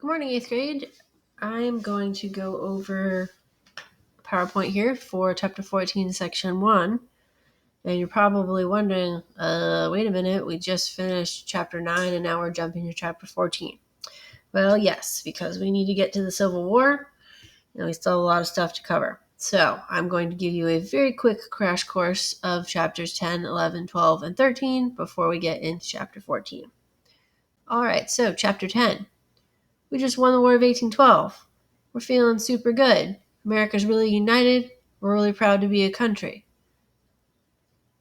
Good morning, 8th grade. I'm going to go over PowerPoint here for Chapter 14, Section 1. And you're probably wondering, wait a minute, we just finished Chapter 9 and now we're jumping to Chapter 14. Well, yes, because we need to get to the Civil War, and we still have a lot of stuff to cover. So I'm going to give you a very quick crash course of Chapters 10, 11, 12, and 13 before we get into Chapter 14. All right, so Chapter 10. We just won the War of 1812. We're feeling super good. America's really united. We're really proud to be a country.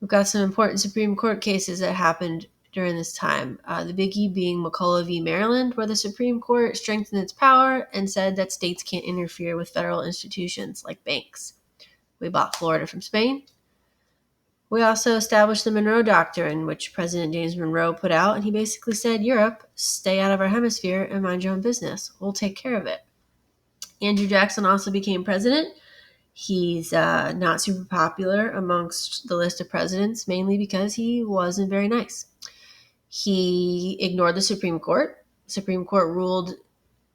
We've got some important Supreme Court cases that happened during this time. The biggie being McCulloch v. Maryland, where the Supreme Court strengthened its power and said that states can't interfere with federal institutions like banks. We bought Florida from Spain. We also established the Monroe Doctrine, which President James Monroe put out, and he basically said, Europe, stay out of our hemisphere and mind your own business. We'll take care of it. Andrew Jackson also became president. He's not super popular amongst the list of presidents, mainly because he wasn't very nice. He ignored the Supreme Court. The Supreme Court ruled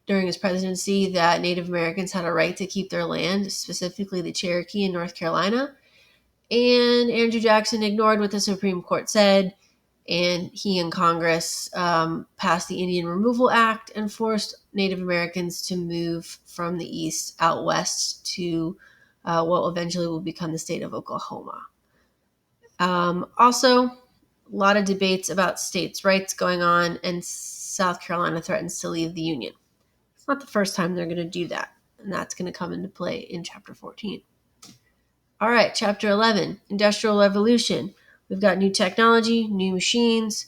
during his presidency that Native Americans had a right to keep their land, specifically the Cherokee in North Carolina. And Andrew Jackson ignored what the Supreme Court said, and he and Congress passed the Indian Removal Act and forced Native Americans to move from the east out west to what eventually will become the state of Oklahoma. Also, a lot of debates about states' rights going on, and South Carolina threatens to leave the Union. It's not the first time they're going to do that, and that's going to come into play in Chapter 14. All right, Chapter 11, Industrial Revolution. We've got new technology, new machines.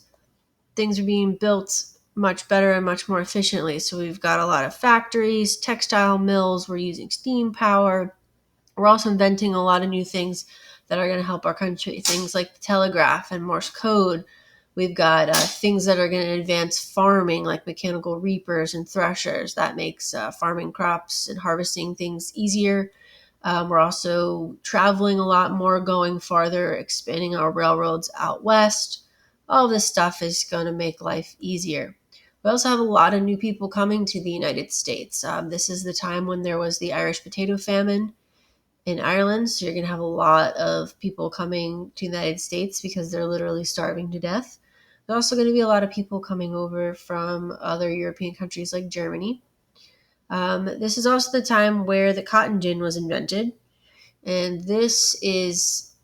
Things are being built much better and much more efficiently. So we've got a lot of factories, textile mills. We're using steam power. We're also inventing a lot of new things that are going to help our country. Things like the telegraph and Morse code. We've got things that are going to advance farming, like mechanical reapers and threshers. That makes farming crops and harvesting things easier. We're also traveling a lot more, going farther, expanding our railroads out west. All this stuff is going to make life easier. We also have a lot of new people coming to the United States. This is the time when there was the Irish potato famine in Ireland, so you're going to have a lot of people coming to the United States because they're literally starving to death. There's also going to be a lot of people coming over from other European countries like Germany. This is also the time where the cotton gin was invented. And this is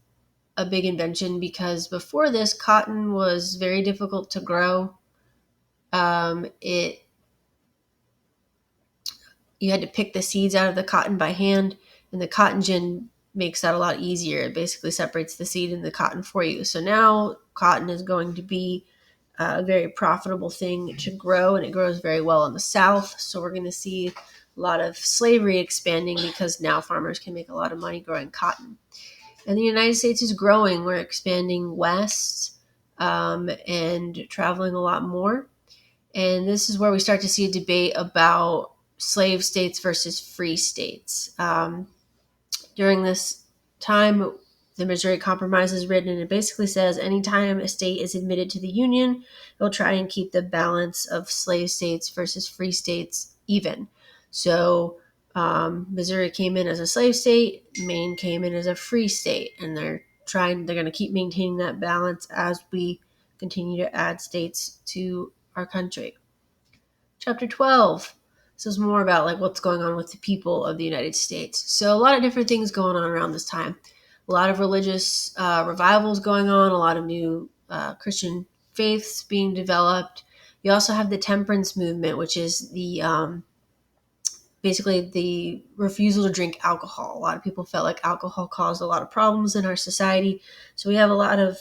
a big invention because before this, cotton was very difficult to grow. You had to pick the seeds out of the cotton by hand, and the cotton gin makes that a lot easier. It basically separates the seed and the cotton for you. So now cotton is going to be a very profitable thing to grow, and it grows very well in the South. So we're going to see a lot of slavery expanding because now farmers can make a lot of money growing cotton. And the United States is growing. We're expanding west and traveling a lot more. And this is where we start to see a debate about slave states versus free states. During this time, the Missouri Compromise is written, and it basically says anytime a state is admitted to the Union, it'll try and keep the balance of slave states versus free states even. So Missouri came in as a slave state, Maine came in as a free state, and they're going to keep maintaining that balance as we continue to add states to our country. Chapter 12. This is more about like what's going on with the people of the United States. So a lot of different things going on around this time. A lot of religious revivals going on, a lot of new Christian faiths being developed. You also have the temperance movement, which is the basically the refusal to drink alcohol. A lot of people felt like alcohol caused a lot of problems in our society. So we have a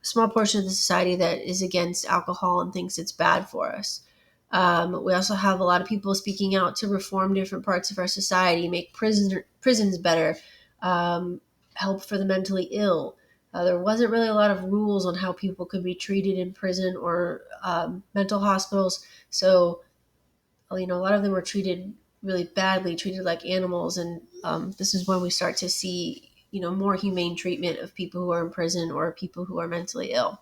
small portion of the society that is against alcohol and thinks it's bad for us. We also have a lot of people speaking out to reform different parts of our society, make prisons better, help for the mentally ill. There wasn't really a lot of rules on how people could be treated in prison or mental hospitals. So, a lot of them were treated really badly, treated like animals. And this is when we start to see, more humane treatment of people who are in prison or people who are mentally ill.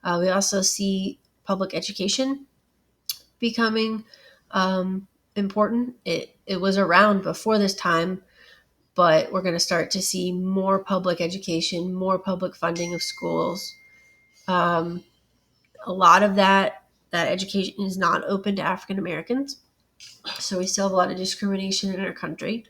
We also see public education becoming important. It was around before this time, but we're going to start to see more public education, more public funding of schools. Um, a lot of that education is not open to African Americans, so we still have a lot of discrimination in our country.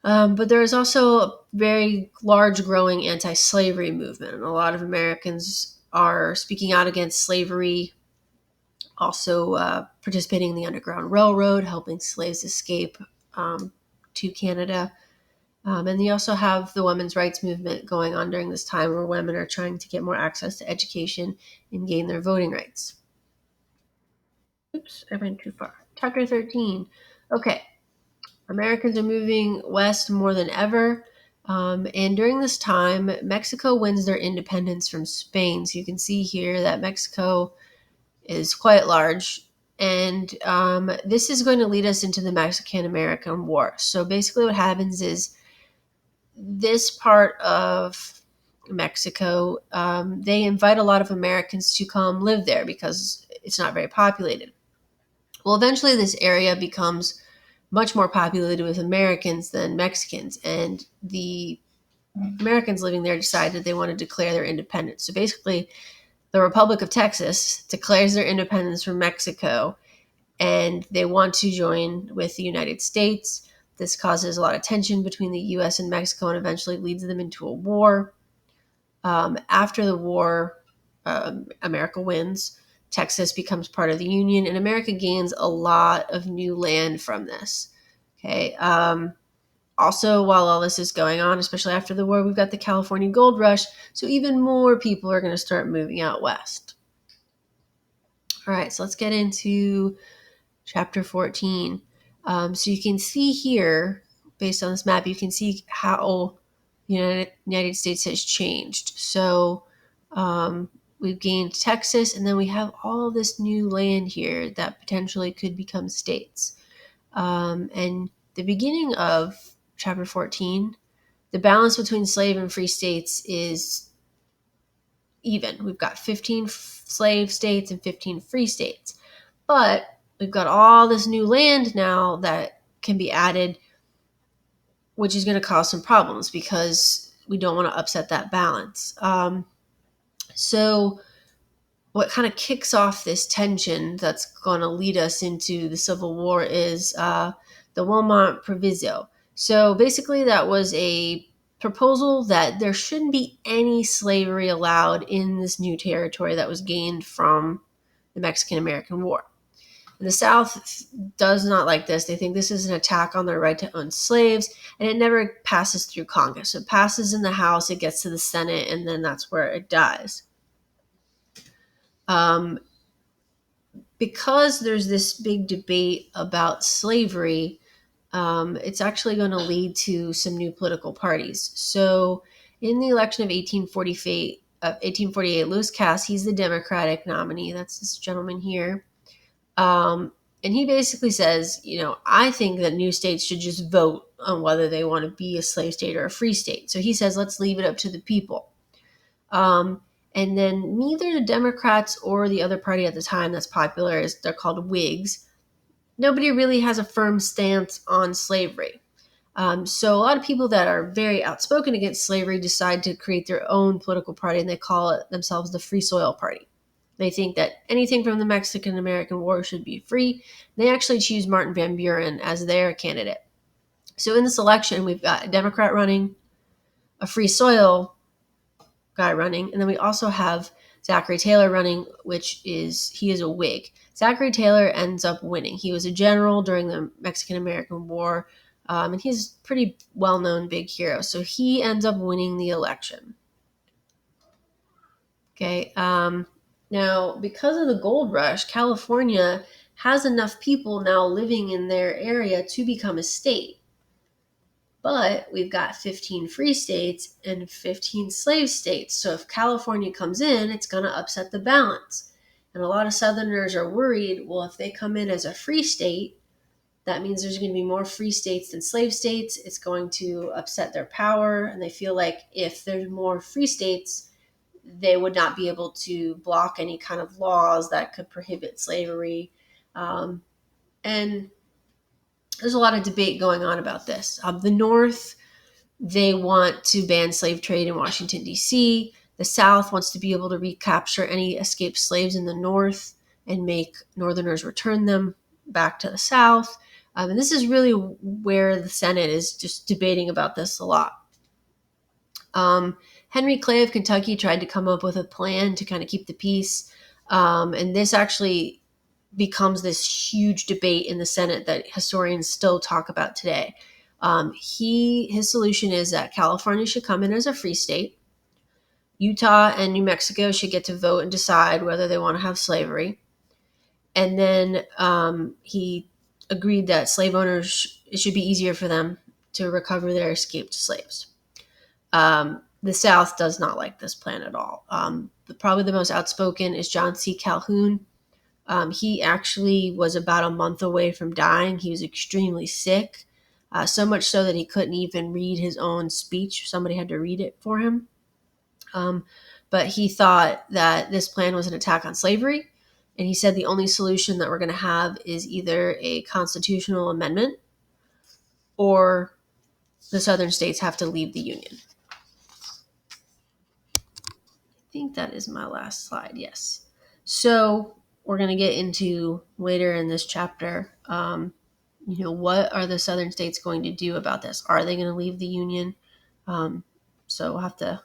But there is also a very large, growing anti-slavery movement, and a lot of Americans are speaking out against slavery. Also, participating in the Underground Railroad, helping slaves escape um, to Canada. And you also have the women's rights movement going on during this time where women are trying to get more access to education and gain their voting rights. Oops, I went too far. Chapter 13. Okay, Americans are moving west more than ever. And during this time, Mexico wins their independence from Spain. So you can see here that Mexico is quite large. And this is going to lead us into the Mexican American War. So basically, what happens is this part of Mexico, they invite a lot of Americans to come live there because it's not very populated. Well, eventually, this area becomes much more populated with Americans than Mexicans, and the Americans living there decided they want to declare their independence. So basically, the Republic of Texas declares their independence from Mexico, and they want to join with the United States. This causes a lot of tension between the U.S. and Mexico and eventually leads them into a war. After the war, America wins. Texas becomes part of the Union, and America gains a lot of new land from this. Okay. Also, while all this is going on, especially after the war, we've got the California gold rush. So even more people are going to start moving out west. All right, so let's get into chapter 14. So you can see here, based on this map, you can see how the United States has changed. So we've gained Texas, and then we have all this new land here that potentially could become states. And the beginning of chapter 14, the balance between slave and free states is even. We've got 15 slave states and 15 free states. But we've got all this new land now that can be added, which is going to cause some problems because we don't want to upset that balance. So, what kind of kicks off this tension that's going to lead us into the Civil War is the Wilmot Proviso. So, basically, that was a proposal that there shouldn't be any slavery allowed in this new territory that was gained from the Mexican American War. And the South does not like this. They think this is an attack on their right to own slaves, and it never passes through Congress. It passes in the House, it gets to the Senate, and then that's where it dies. Um, because there's this big debate about slavery, it's actually going to lead to some new political parties. So, in the election of 1848, Lewis Cass, he's the Democratic nominee. That's this gentleman here. And he basically says, I think that new states should just vote on whether they want to be a slave state or a free state. So he says, let's leave it up to the people. And then neither the Democrats or the other party at the time that's popular is they're called Whigs. Nobody really has a firm stance on slavery. So a lot of people that are very outspoken against slavery decide to create their own political party, and they call it themselves the Free Soil Party. They think that anything from the Mexican-American War should be free. They actually choose Martin Van Buren as their candidate. So in this election, we've got a Democrat running, a Free Soil guy running, and then we also have Zachary Taylor running, he is a Whig. Zachary Taylor ends up winning. He was a general during the Mexican-American War, and he's a pretty well-known big hero. So he ends up winning the election. Okay. Now, because of the gold rush, California has enough people now living in their area to become a state. But we've got 15 free states and 15 slave states. So if California comes in, it's going to upset the balance. And a lot of Southerners are worried, well, if they come in as a free state, that means there's going to be more free states than slave states. It's going to upset their power. And they feel like if there's more free states, they would not be able to block any kind of laws that could prohibit slavery. And there's a lot of debate going on about this. The North, they want to ban slave trade in Washington, D.C. The South wants to be able to recapture any escaped slaves in the North and make Northerners return them back to the South. And this is really where the Senate is just debating about this a lot. Henry Clay of Kentucky tried to come up with a plan to kind of keep the peace. And this actually becomes this huge debate in the Senate that historians still talk about today. His solution is that California should come in as a free state. Utah and New Mexico should get to vote and decide whether they want to have slavery. And then he agreed that slave owners, it should be easier for them to recover their escaped slaves. The South does not like this plan at all. Probably the most outspoken is John C. Calhoun. He actually was about a month away from dying. He was extremely sick, so much so that he couldn't even read his own speech. Somebody had to read it for him. But he thought that this plan was an attack on slavery. And he said the only solution that we're going to have is either a constitutional amendment or the southern states have to leave the Union. I think that is my last slide, yes. So we're going to get into later in this chapter, what are the southern states going to do about this? Are they going to leave the Union? So we'll have to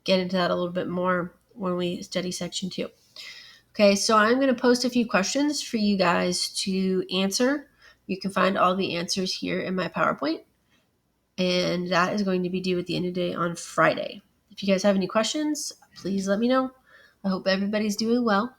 get into that a little bit more when we study section 2. Okay, so I'm going to post a few questions for you guys to answer. You can find all the answers here in my PowerPoint. And that is going to be due at the end of the day on Friday. If you guys have any questions, please let me know. I hope everybody's doing well.